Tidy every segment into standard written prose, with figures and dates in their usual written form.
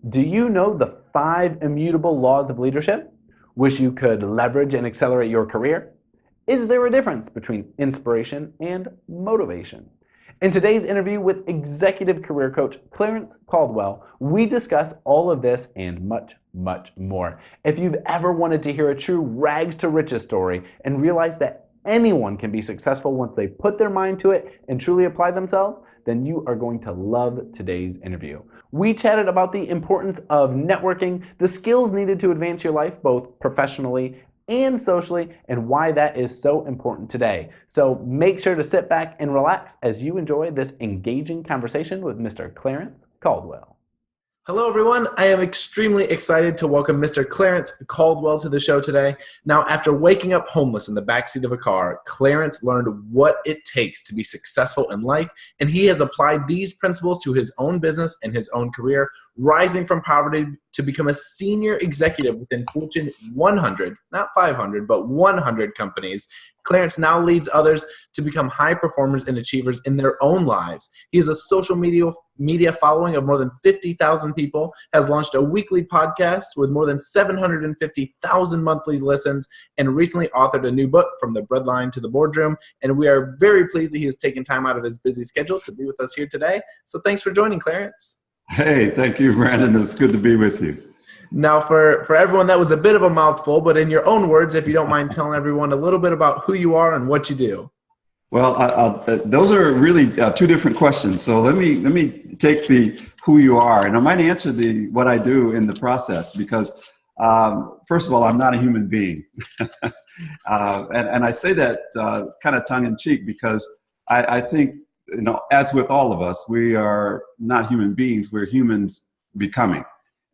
Do you know the 5 immutable laws of leadership? Wish you could leverage and accelerate your career? Is there a difference between inspiration and motivation? In today's interview with executive career coach Clarence Caldwell, we discuss all of this and much, much more. If you've ever wanted to hear a true rags to riches story and realize that anyone can be successful once they put their mind to it and truly apply themselves, then you are going to love today's interview. We chatted about the importance of networking, the skills needed to advance your life both professionally and socially, and why that is so important today. So make sure to sit back and relax as you enjoy this engaging conversation with Mr. Clarence Caldwell. Hello, everyone. I am extremely excited to welcome Mr. Clarence Caldwell to the show today. Now, after waking up homeless in the backseat of a car, Clarence learned what it takes to be successful in life, and he has applied these principles to his own business and his own career, rising from poverty to become a senior executive within Fortune 100, not 500, but 100 companies. Clarence now leads others to become high performers and achievers in their own lives. He has a social media following of more than 50,000 people, has launched a weekly podcast with more than 750,000 monthly listens, and recently authored a new book, From the Breadline to the Boardroom. And we are very pleased that he has taken time out of his busy schedule to be with us here today. So thanks for joining, Clarence. Hey, thank you, Brandon. It's good to be with you. Now, for everyone, that was a bit of a mouthful, but in your own words, if you don't mind telling everyone a little bit about who you are and what you do. Well, those are really two different questions. So let me take the who you are, and I might answer what I do in the process because, first of all, I'm not a human being, and I say that kind of tongue in cheek because I think, as with all of us, we are not human beings. We're humans becoming.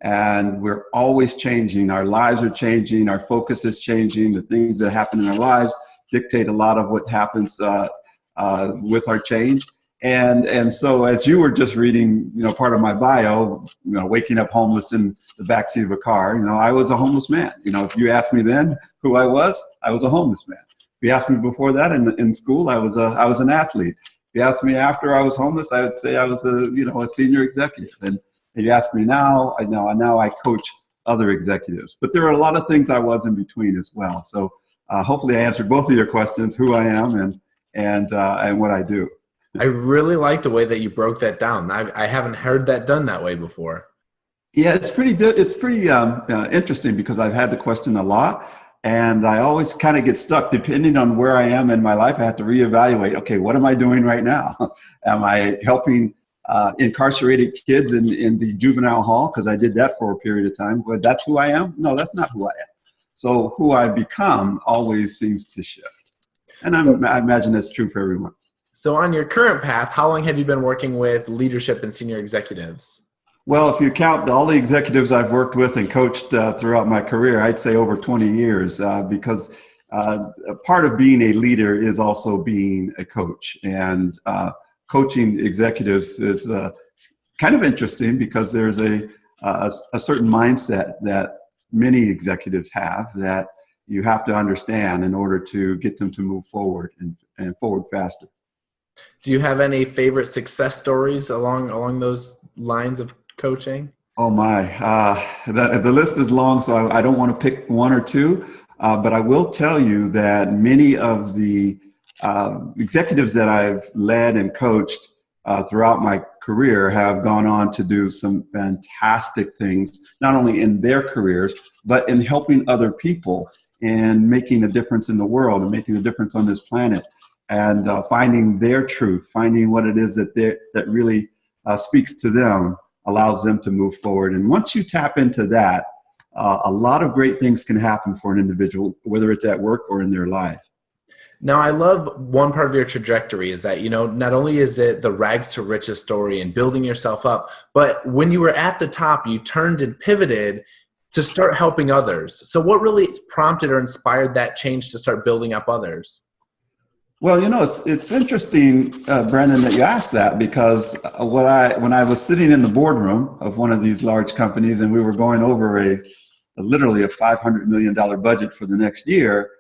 And we're always changing. Our lives are changing. Our focus is changing. The things that happen in our lives dictate a lot of what happens with our change. And so as you were just reading, part of my bio, waking up homeless in the backseat of a car, I was a homeless man. If you asked me then who I was a homeless man. If you asked me before that in school, I was an athlete. If you asked me after I was homeless, I would say I was a senior executive. And if you ask me now, now I coach other executives. But there are a lot of things I was in between as well. So hopefully I answered both of your questions, who I am and what I do. I really like the way that you broke that down. I haven't heard that done that way before. Yeah, it's pretty interesting because I've had the question a lot. And I always kind of get stuck depending on where I am in my life. I have to reevaluate, okay, what am I doing right now? Am I helping incarcerated kids in the juvenile hall, because I did that for a period of time, but that's who I am? No, that's not who I am. So who I become always seems to shift. And I imagine that's true for everyone. So on your current path, how long have you been working with leadership and senior executives? Well, if you count all the executives I've worked with and coached throughout my career, I'd say over 20 years because a part of being a leader is also being a coach. And coaching executives is kind of interesting because there's a certain mindset that many executives have that you have to understand in order to get them to move forward and forward faster. Do you have any favorite success stories along those lines of coaching? Oh my, the list is long, so I don't want to pick one or two, but I will tell you that many of the executives that I've led and coached throughout my career have gone on to do some fantastic things, not only in their careers, but in helping other people and making a difference in the world and making a difference on this planet and finding their truth, finding what it is that really speaks to them, allows them to move forward. And once you tap into that, a lot of great things can happen for an individual, whether it's at work or in their life. Now, I love one part of your trajectory is that, not only is it the rags to riches story and building yourself up, but when you were at the top, you turned and pivoted to start helping others. So what really prompted or inspired that change to start building up others? Well, it's interesting, Brandon, that you asked that because when I was sitting in the boardroom of one of these large companies and we were going over literally a $500 million budget for the next year,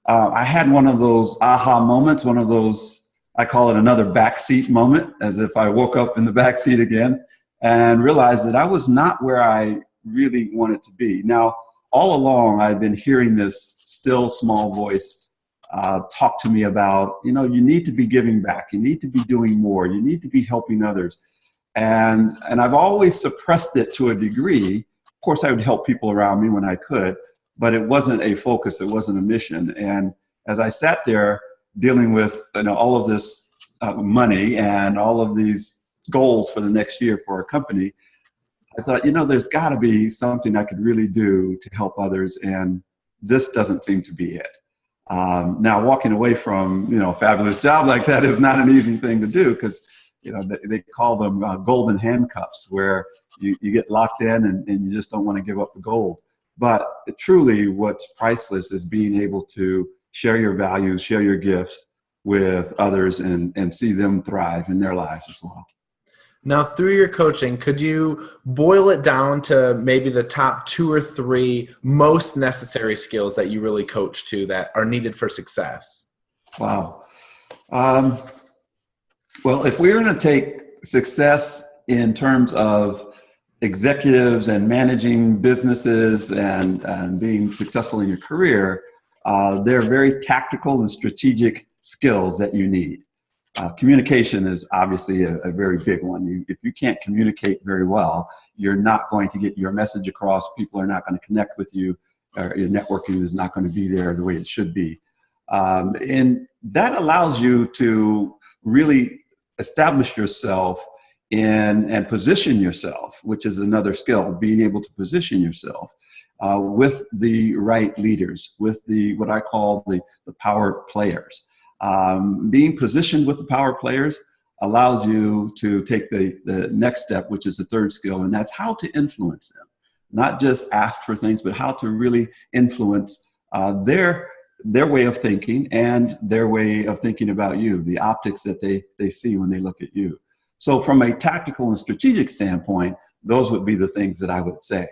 I had one of those aha moments, one of those, I call it another backseat moment, as if I woke up in the backseat again and realized that I was not where I really wanted to be. Now, all along, I've been hearing this still small voice talk to me about, you need to be giving back. You need to be doing more. You need to be helping others. And I've always suppressed it to a degree. Of course, I would help people around me when I could, but it wasn't a focus. It wasn't a mission. And as I sat there dealing with all of this money and all of these goals for the next year for our company, I thought, there's got to be something I could really do to help others, and this doesn't seem to be it. Now, walking away from a fabulous job like that is not an easy thing to do, because they call them golden handcuffs, where you get locked in and you just don't want to give up the gold. But truly, what's priceless is being able to share your values, share your gifts with others, and see them thrive in their lives as well. Now, through your coaching, could you boil it down to maybe the top 2 or 3 most necessary skills that you really coach to that are needed for success? Wow. Well, if we're going to take success in terms of executives and managing businesses and being successful in your career, they're very tactical and strategic skills that you need. Communication is obviously a very big one. If you can't communicate very well, you're not going to get your message across. People are not going to connect with you. Your networking is not going to be there the way it should be. And that allows you to really establish yourself and position yourself, which is another skill, being able to position yourself with the right leaders, with what I call the power players. Being positioned with the power players allows you to take the next step, which is the third skill, and that's how to influence them. Not just ask for things, but how to really influence their way of thinking and their way of thinking about you, the optics that they see when they look at you. So from a tactical and strategic standpoint, those would be the things that I would say.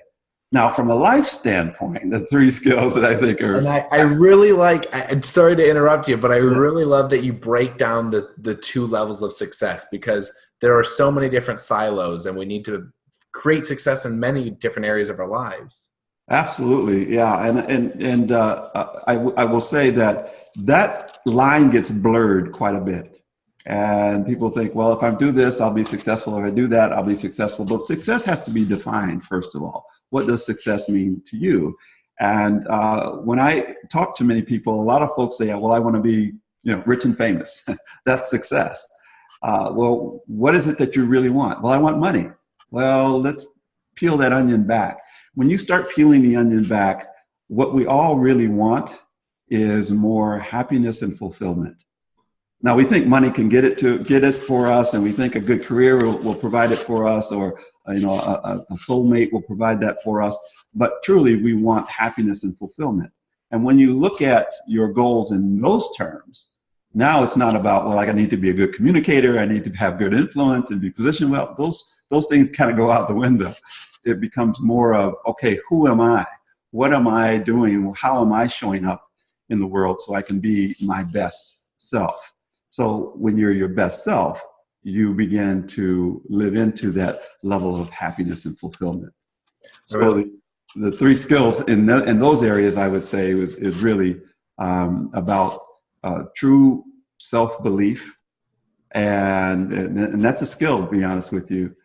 Now, from a life standpoint, the 3 skills that I think are... And I really I'm sorry to interrupt you, but I really love that you break down the 2 levels of success, because there are so many different silos and we need to create success in many different areas of our lives. Absolutely, yeah. And I will say that line gets blurred quite a bit. And people think, well, if I do this, I'll be successful. If I do that, I'll be successful. But success has to be defined, first of all. What does success mean to you? And when I talk to many people, a lot of folks say, well, I want to be rich and famous. That's success. Well, what is it that you really want? Well, I want money. Well, let's peel that onion back. When you start peeling the onion back, what we all really want is more happiness and fulfillment. Now, we think money can get it for us, and we think a good career will provide it for us, or a soulmate will provide that for us. But truly, we want happiness and fulfillment. And when you look at your goals in those terms, now it's not about, well, I need to be a good communicator, I need to have good influence and be positioned well. Those things kind of go out the window. It becomes more of, okay, who am I? What am I doing? How am I showing up in the world so I can be my best self? So when you're your best self, you begin to live into that level of happiness and fulfillment. So the 3 skills in those areas, I would say, is really about true self-belief. And that's a skill, to be honest with you.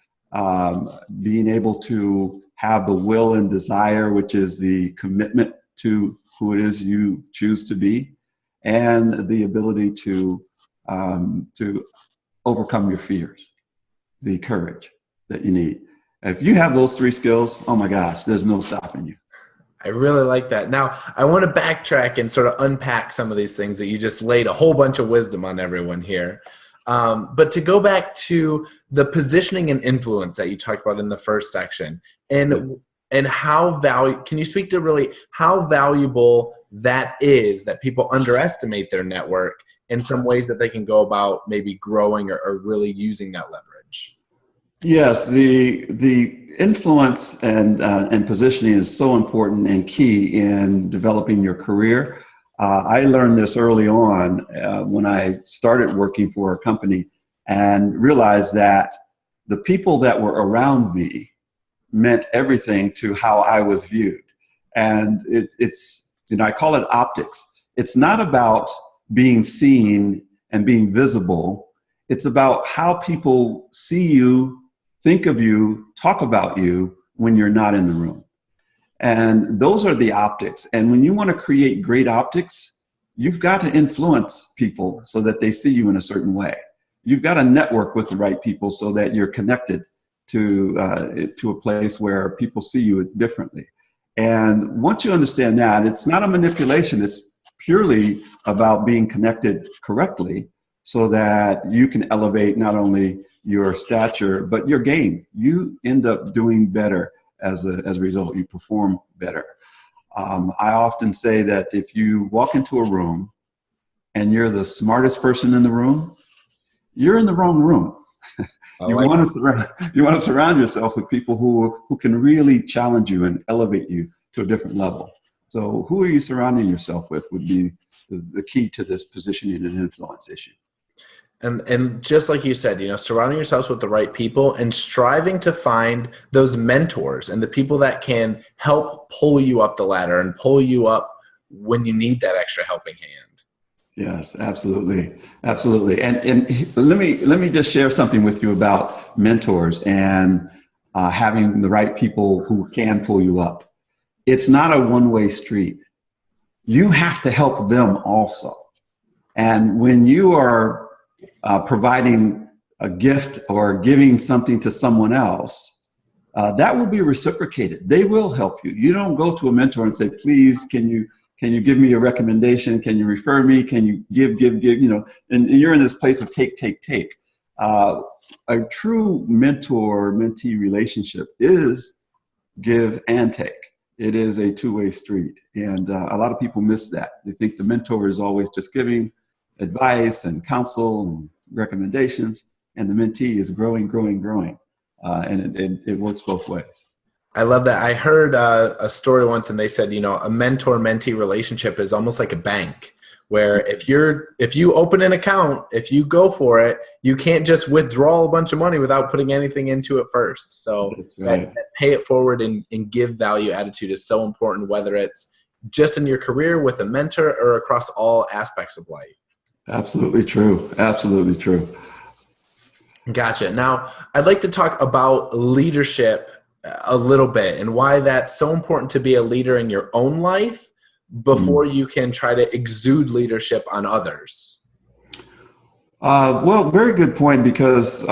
Being able to have the will and desire, which is the commitment to who it is you choose to be, and the ability to overcome your fears, the courage that you need. If you have those 3 skills, oh my gosh, there's no stopping you. I really like that. Now, I want to backtrack and sort of unpack some of these things that you just laid a whole bunch of wisdom on everyone here. But to go back to the positioning and influence that you talked about in the first section, and how can you speak to really how valuable that is, that people underestimate their network in some ways that they can go about maybe growing or really using that leverage? Yes, the influence and positioning is so important and key in developing your career. I learned this early on when I started working for a company, and realized that the people that were around me meant everything to how I was viewed. And it's, I call it optics. It's not about being seen and being visible. It's about how people see you, think of you, talk about you when you're not in the room. And those are the optics. And when you want to create great optics, you've got to influence people so that they see you in a certain way. You've got to network with the right people so that you're connected to a place where people see you differently. And once you understand that, it's not a manipulation. It's purely about being connected correctly so that you can elevate not only your stature, but your game. You end up doing better as a result. You perform better. I often say that if you walk into a room and you're the smartest person in the room, you're in the wrong room. You want to surround yourself with people who can really challenge you and elevate you to a different level. So who are you surrounding yourself with would be the key to this positioning and influence issue. And just like you said, surrounding yourselves with the right people and striving to find those mentors and the people that can help pull you up the ladder and pull you up when you need that extra helping hand. Yes, absolutely. Absolutely. And let me just share something with you about mentors and having the right people who can pull you up. It's not a one-way street. You have to help them also. And when you are providing a gift or giving something to someone else, that will be reciprocated. They will help you. You don't go to a mentor and say, please, can you give me a recommendation? Can you refer me? Can you give, and you're in this place of take. A true mentor-mentee relationship is give and take. It is a two-way street. And a lot of people miss that. They think the mentor is always just giving advice and counsel and recommendations, and the mentee is growing. And it works both ways. I love that. I heard a story once, and they said, a mentor-mentee relationship is almost like a bank, where if you open an account, if you go for it, you can't just withdraw a bunch of money without putting anything into it first. So that pay it forward and give value attitude is so important, whether it's just in your career with a mentor or across all aspects of life. Absolutely true. Absolutely true. Gotcha. Now, I'd like to talk about leadership a little bit and why that's so important to be a leader in your own life before you can try to exude leadership on others. Well, very good point, because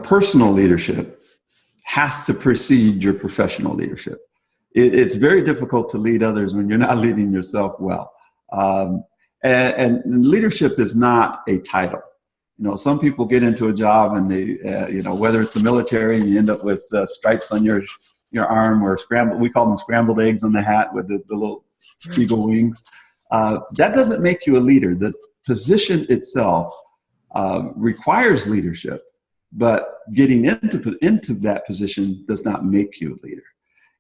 personal leadership has to precede your professional leadership. It's very difficult to lead others when you're not leading yourself well. And leadership is not a title. Some people get into a job and they, whether it's the military and you end up with stripes on your arm, or we call them scrambled eggs on the hat with the little eagle wings. That doesn't make you a leader. The position itself requires leadership, but getting into that position does not make you a leader.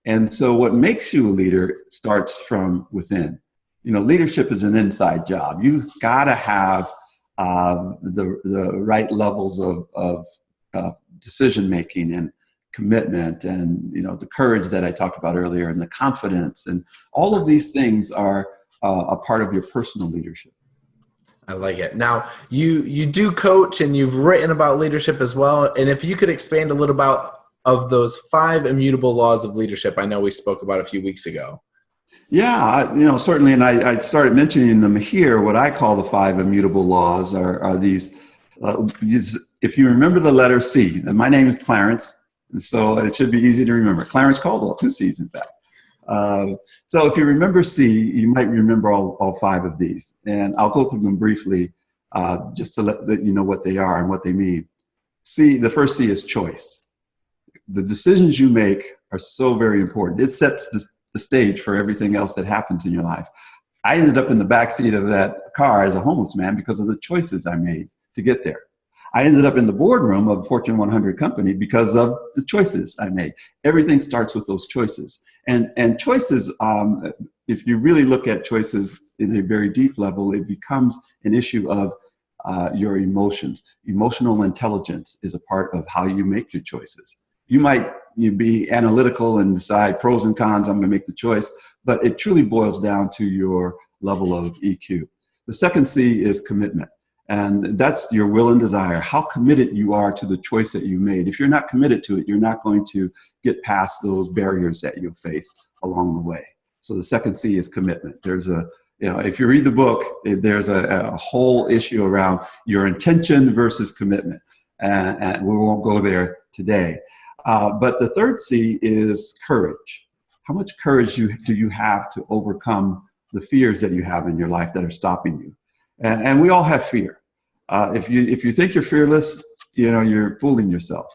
And so what makes you a leader starts from within. Leadership is an inside job. You've got to have the right levels of decision making and commitment, and the courage that I talked about earlier, and the confidence, and all of these things are a part of your personal leadership. I like it. Now, you do coach, and you've written about leadership as well. And if you could expand a little about of those 5 immutable laws of leadership, I know we spoke about a few weeks ago. Yeah, certainly, and I started mentioning them here. What I call the 5 immutable laws are these. If you remember the letter C, and my name is Clarence, so it should be easy to remember. Clarence Caldwell, 2 C's in fact. So if you remember C, you might remember all 5 of these, and I'll go through them briefly, just to let you know what they are and what they mean. C, the first C is choice. The decisions you make are so very important. It sets the stage for everything else that happens in your life. I ended up in the backseat of that car as a homeless man because of the choices I made to get there. I ended up in the boardroom of a Fortune 100 company because of the choices I made. Everything starts with those choices. And choices, if you really look at choices in a very deep level, it becomes an issue of your emotions. Emotional intelligence is a part of how you make your choices. You be analytical and decide pros and cons, I'm going to make the choice, but it truly boils down to your level of EQ. The second C is commitment. And that's your will and desire, how committed you are to the choice that you made. If you're not committed to it, you're not going to get past those barriers that you'll face along the way. So the second C is commitment. If you read the book, there's a whole issue around your intention versus commitment. And we won't go there today. But the third C is courage. How much courage do you have to overcome the fears that you have in your life that are stopping you? And we all have fear. If you think you're fearless, you're fooling yourself.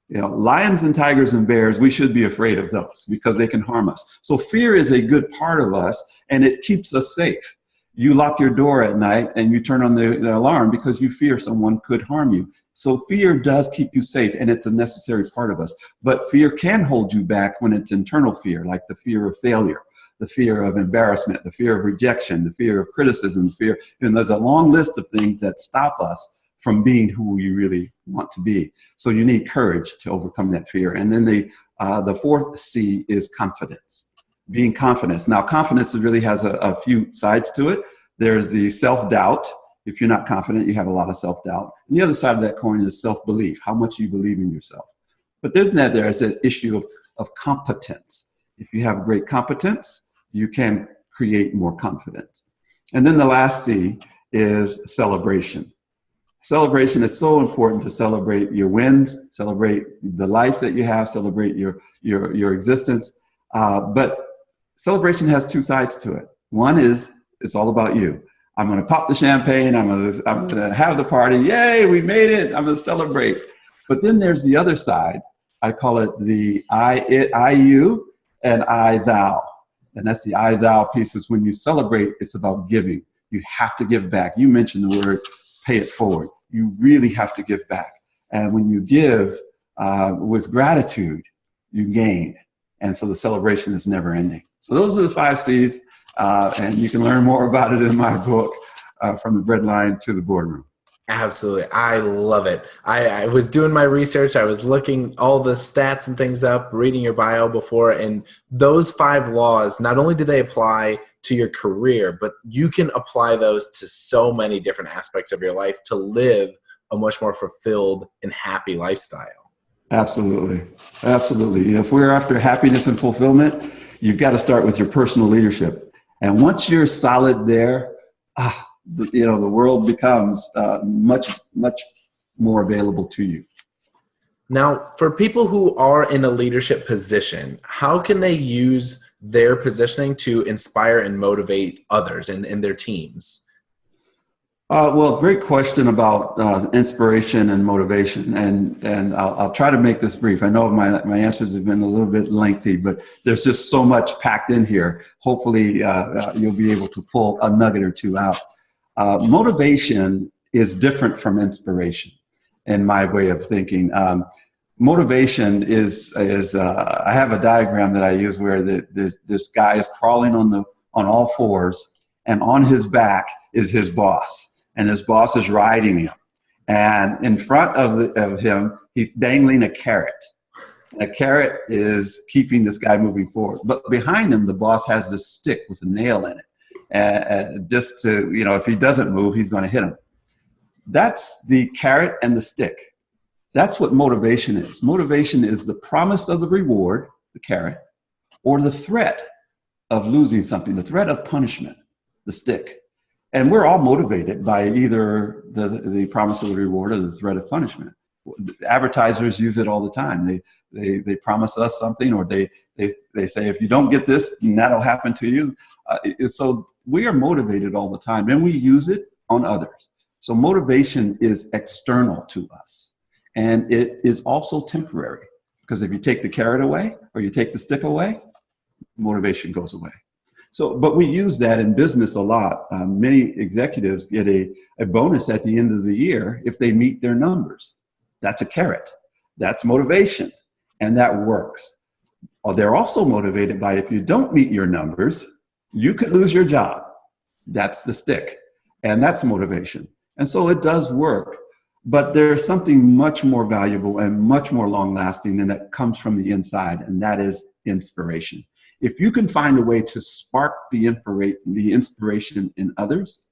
Lions and tigers and bears, we should be afraid of those because they can harm us. So fear is a good part of us, and it keeps us safe. You lock your door at night and you turn on the alarm because you fear someone could harm you. So fear does keep you safe, and it's a necessary part of us. But fear can hold you back when it's internal fear, like the fear of failure, the fear of embarrassment, the fear of rejection, the fear of criticism, and there's a long list of things that stop us from being who you really want to be. So you need courage to overcome that fear. And then the fourth C is confidence, being confident. Now, confidence really has a few sides to it. There's the self-doubt. If you're not confident, you have a lot of self-doubt. And the other side of that coin is self-belief, how much you believe in yourself. But then there's an issue of competence. If you have great competence, you can create more confidence. And then the last C is celebration. Celebration is so important, to celebrate your wins, celebrate the life that you have, celebrate your existence. But celebration has two sides to it. One is it's all about you. I'm going to pop the champagne. I'm going to have the party. Yay, we made it. I'm going to celebrate. But then there's the other side. I call it the I, you, and I, thou. And that's the I, thou piece. Is when you celebrate, it's about giving. You have to give back. You mentioned the word pay it forward. You really have to give back. And when you give with gratitude, you gain. And so the celebration is never ending. So those are the 5 C's. And you can learn more about it in my book, From the Breadline to the Boardroom. Absolutely. I love it. I was doing my research. I was looking all the stats and things up, reading your bio before, and those 5 laws, not only do they apply to your career, but you can apply those to so many different aspects of your life to live a much more fulfilled and happy lifestyle. Absolutely. Absolutely. If we're after happiness and fulfillment, you've got to start with your personal leadership. And once you're solid there, the world becomes much more available to you. Now, for people who are in a leadership position, how can they use their positioning to inspire and motivate others and their teams? Well, great question about inspiration and motivation, and I'll try to make this brief. I know my answers have been a little bit lengthy, but there's just so much packed in here. Hopefully, you'll be able to pull a nugget or two out. Motivation is different from inspiration, in my way of thinking. Motivation is I have a diagram that I use where this guy is crawling on all fours, and on his back is his boss. And his boss is riding him. And in front of him, he's dangling a carrot. And a carrot is keeping this guy moving forward. But behind him, the boss has this stick with a nail in it. Just to, if he doesn't move, he's going to hit him. That's the carrot and the stick. That's what motivation is. Motivation is the promise of the reward, the carrot, or the threat of losing something, the threat of punishment, the stick. And we're all motivated by either the promise of the reward or the threat of punishment. Advertisers use it all the time. They promise us something, or they say, if you don't get this, that'll happen to you. So we are motivated all the time, and we use it on others. So motivation is external to us, and it is also temporary, because if you take the carrot away or you take the stick away, motivation goes away. So, but we use that in business a lot. Many executives get a bonus at the end of the year if they meet their numbers. That's a carrot. That's motivation, and that works. They're also motivated by, if you don't meet your numbers, you could lose your job. That's the stick, and that's motivation. And so it does work. But there's something much more valuable and much more long lasting than that comes from the inside, and that is inspiration. If you can find a way to spark the inspiration in others,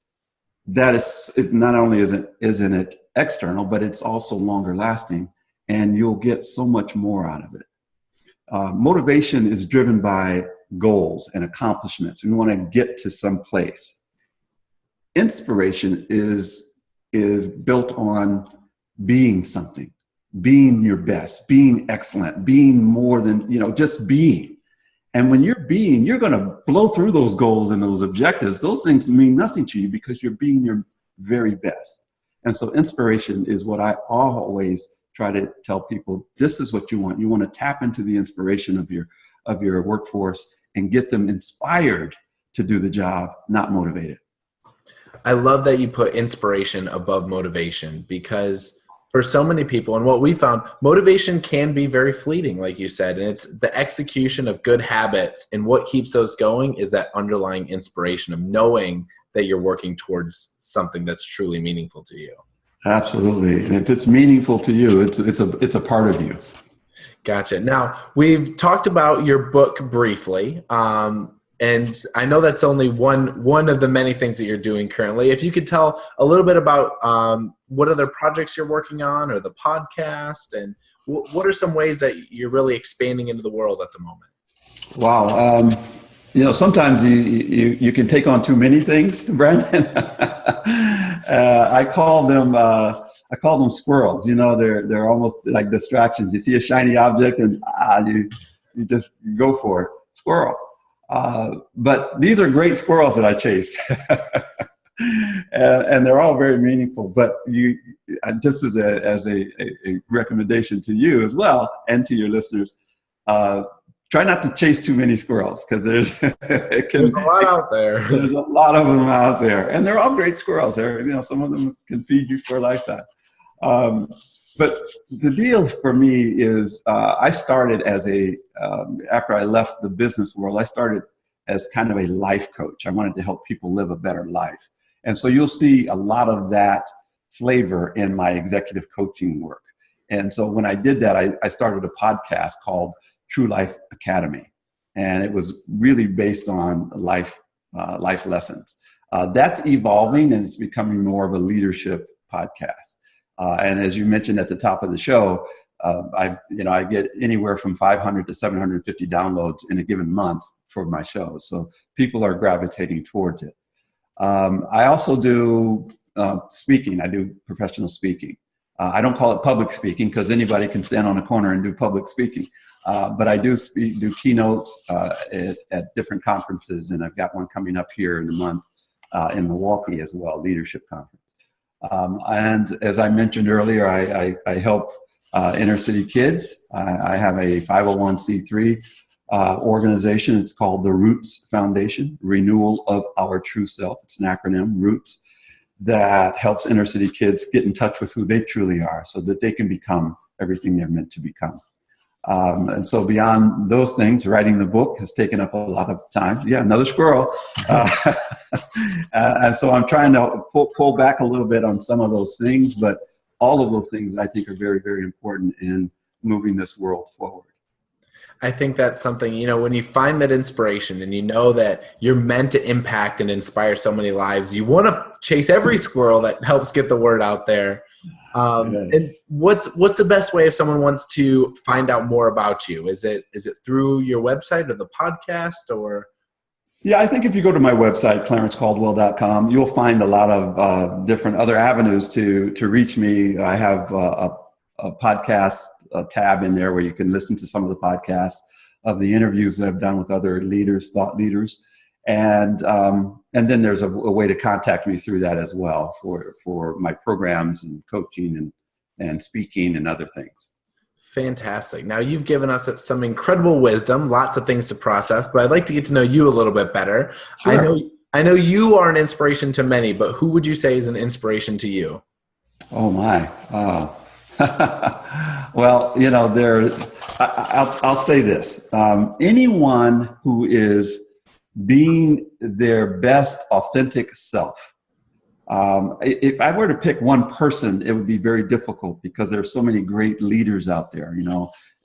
that is, not only isn't it external, but it's also longer lasting, and you'll get so much more out of it. Motivation is driven by goals and accomplishments. We want to get to some place. Inspiration is built on being something, being your best, being excellent, being more than, just being. And when you're being, you're going to blow through those goals and those objectives. Those things mean nothing to you because you're being your very best. And so inspiration is what I always try to tell people. This is what you want. You want to tap into the inspiration of your workforce and get them inspired to do the job, not motivated. I love that you put inspiration above motivation, because for so many people, and what we found, motivation can be very fleeting, like you said, and it's the execution of good habits, and what keeps those going is that underlying inspiration of knowing that you're working towards something that's truly meaningful to you. Absolutely. And if it's meaningful to you, it's a part of you. Gotcha. Now, we've talked about your book briefly. And I know that's only one of the many things that you're doing currently. If you could tell a little bit about what other projects you're working on, or the podcast, and what are some ways that you're really expanding into the world at the moment? Wow. Sometimes you can take on too many things, Brandon. I call them squirrels. They're almost like distractions. You see a shiny object and you just go for it. Squirrel. But these are great squirrels that I chase. and they're all very meaningful. But just as a recommendation to you as well, and to your listeners, try not to chase too many squirrels, because there's a lot out there. There's a lot of them out there, and they're all great squirrels. Some of them can feed you for a lifetime. But the deal for me is I started after I left the business world, I started as kind of a life coach. I wanted to help people live a better life. And so you'll see a lot of that flavor in my executive coaching work. And so when I did that, I started a podcast called True Life Academy. And it was really based on life lessons. That's evolving, and it's becoming more of a leadership podcast. And as you mentioned at the top of the show, I get anywhere from 500 to 750 downloads in a given month for my shows. So people are gravitating towards it. I also do speaking. I do professional speaking. I don't call it public speaking, because anybody can stand on a corner and do public speaking. But I do keynotes at different conferences, and I've got one coming up here in a month in Milwaukee as well, leadership conference. And as I mentioned earlier, I help inner city kids. I have a 501c3 organization. It's called the Roots Foundation, Renewal of Our True Self. It's an acronym, Roots, that helps inner city kids get in touch with who they truly are, so that they can become everything they're meant to become. And so beyond those things, writing the book has taken up a lot of time. Yeah, another squirrel. And so I'm trying to pull back a little bit on some of those things, but all of those things I think are very, very important in moving this world forward. I think that's something, when you find that inspiration and you know that you're meant to impact and inspire so many lives, you want to chase every squirrel that helps get the word out there. And what's the best way if someone wants to find out more about you? Is it through your website or the podcast, or? Yeah, I think if you go to my website, clarencecaldwell.com, you'll find a lot of different other avenues to reach me. I have a podcast tab in there where you can listen to some of the podcasts of the interviews that I've done with other leaders, thought leaders. And then there's a way to contact me through that as well for my programs and coaching and speaking and other things. Fantastic. Now, you've given us some incredible wisdom, lots of things to process, but I'd like to get to know you a little bit better. Sure. I know you are an inspiration to many, but who would you say is an inspiration to you? Oh my. Well, I'll say this. Anyone who is being their best authentic self If I were to pick one person, it would be very difficult because there are so many great leaders out there.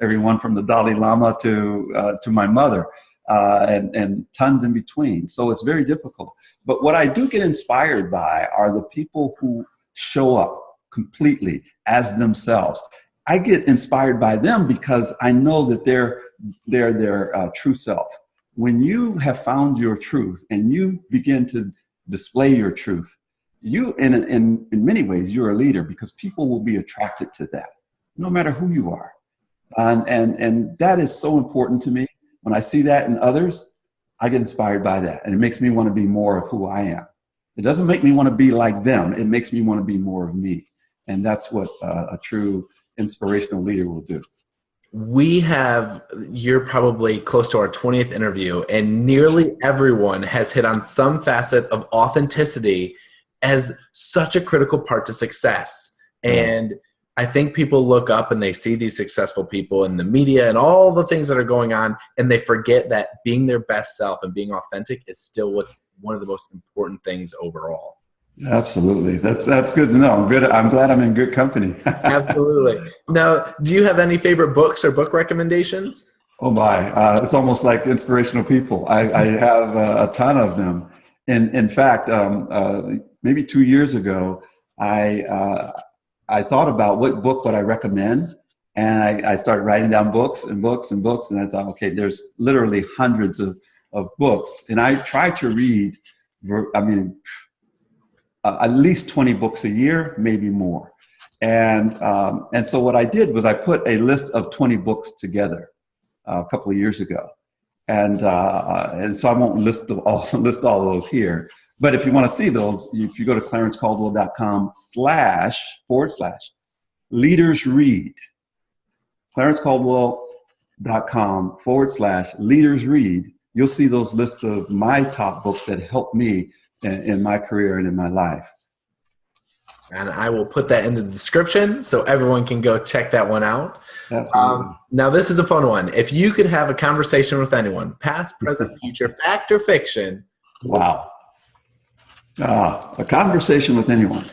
Everyone from the Dalai Lama to my mother, and tons in between. So it's very difficult. But what I do get inspired by are the people who show up completely as themselves. I get inspired by them because I know that they're their true self. When you have found your truth and you begin to display your truth, you, in many ways, you're a leader because people will be attracted to that, no matter who you are. And that is so important to me. When I see that in others, I get inspired by that. And it makes me want to be more of who I am. It doesn't make me want to be like them. It makes me want to be more of me. And that's what a true inspirational leader will do. You're probably close to our 20th interview, and nearly everyone has hit on some facet of authenticity as such a critical part to success. And I think people look up and they see these successful people in the media and all the things that are going on, and they forget that being their best self and being authentic is still what's one of the most important things overall. Absolutely. That's good to know. I'm glad I'm in good company. Absolutely. Now, do you have any favorite books or book recommendations? Oh my, it's almost like inspirational people. I have a ton of them. In fact, maybe 2 years ago, I thought about what book would I recommend, and I started writing down books and books and books, and I thought, okay, there's literally hundreds of books, and I try to read, at least 20 books a year, maybe more. And so what I did was I put a list of 20 books together a couple of years ago. And so I won't list all those here. But if you want to see those, if you go to clarencecaldwell.com/leaders read, clarencecaldwell.com/leaders read, you'll see those lists of my top books that helped me in my career and in my life. And I will put that in the description so everyone can go check that one out. Absolutely. Now, this is a fun one. If you could have a conversation with anyone, past, present, future, fact or fiction. Wow. A conversation with anyone.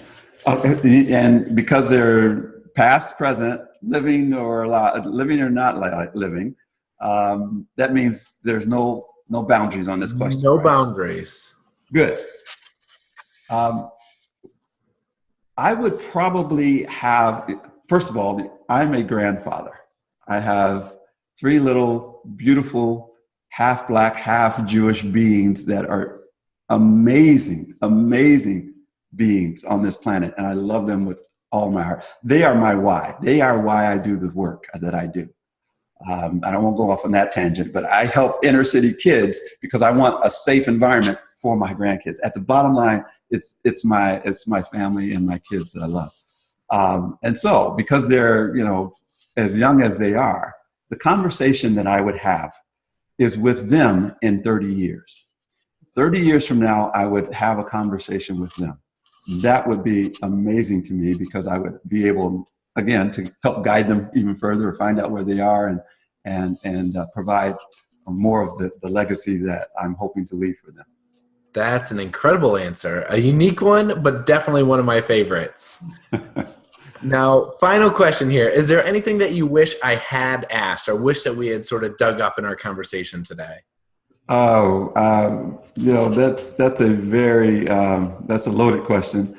And because they're past, present, living or not living, that means there's no boundaries on this question. No boundaries. Good. I would probably have, first of all, I'm a grandfather. I have 3 little beautiful half black, half Jewish beings that are amazing, amazing beings on this planet. And I love them with all my heart. They are my why. They are why I do the work that I do. I won't go off on that tangent, but I help inner city kids because I want a safe environment for my grandkids. At the bottom line, it's my family and my kids that I love. And so because they're, as young as they are, the conversation that I would have is with them in 30 years. 30 years from now, I would have a conversation with them. That would be amazing to me because I would be able, again, to help guide them even further or find out where they are and provide more of the legacy that I'm hoping to leave for them. That's an incredible answer. A unique one, but definitely one of my favorites. Now, final question here. Is there anything that you wish I had asked or wish that we had sort of dug up in our conversation today? Oh, that's a very, that's a loaded question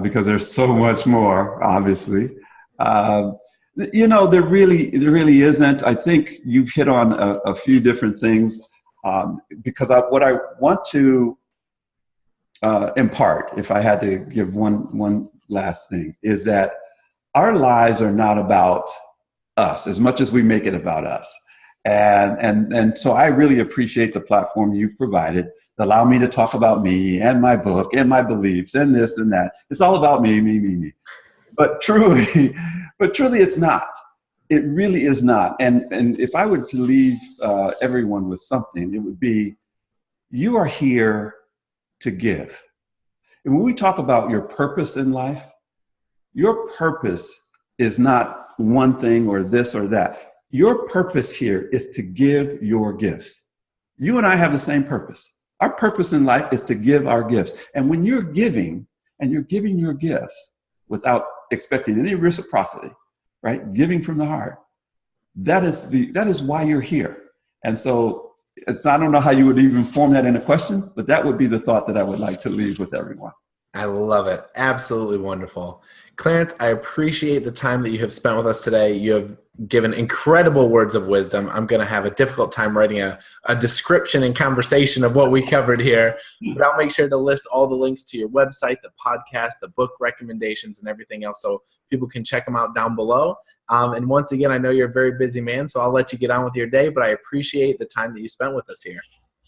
because there's so much more, obviously. There really isn't. I think you've hit on a few different things because what I want to impart, if I had to give one last thing, is that our lives are not about us as much as we make it about us. And so I really appreciate the platform you've provided that allow me to talk about me and my book and my beliefs and this and that. It's all about me. But truly it's not. It really is not. And if I were to leave everyone with something, it would be, you are here to give. And when we talk about your purpose in life, your purpose is not one thing or this or that. Your purpose here is to give your gifts. You and I have the same purpose. Our purpose in life is to give our gifts. And when you're giving, and you're giving your gifts without expecting any reciprocity, right? Giving from the heart. That is why you're here. And so I don't know how you would even form that in a question, but that would be the thought that I would like to leave with everyone. I love it. Absolutely wonderful. Clarence, I appreciate the time that you have spent with us today. You have given incredible words of wisdom. I'm going to have a difficult time writing a description and conversation of what we covered here, but I'll make sure to list all the links to your website, the podcast, the book recommendations, and everything else so people can check them out down below. And once again, I know you're a very busy man, so I'll let you get on with your day, but I appreciate the time that you spent with us here.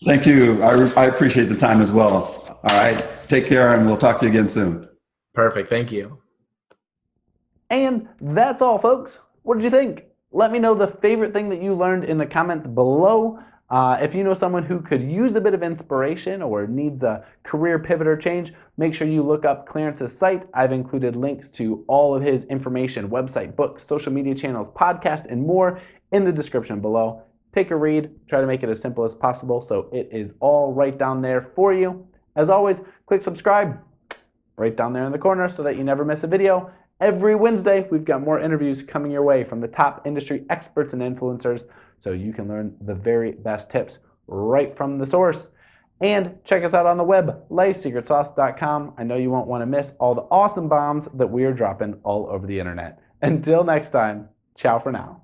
Thank you. I appreciate the time as well. All right. Take care, and we'll talk to you again soon. Perfect. Thank you. And that's all, folks. What did you think? Let me know the favorite thing that you learned in the comments below. If you know someone who could use a bit of inspiration or needs a career pivot or change, make sure you look up Clarence's site. I've included links to all of his information, website, books, social media channels, podcast, and more in the description below. Take a read, try to make it as simple as possible so it is all right down there for you. As always, click subscribe right down there in the corner so that you never miss a video. Every Wednesday, we've got more interviews coming your way from the top industry experts and influencers so you can learn the very best tips right from the source. And check us out on the web, lifesecretsauce.com. I know you won't want to miss all the awesome bombs that we are dropping all over the internet. Until next time, ciao for now.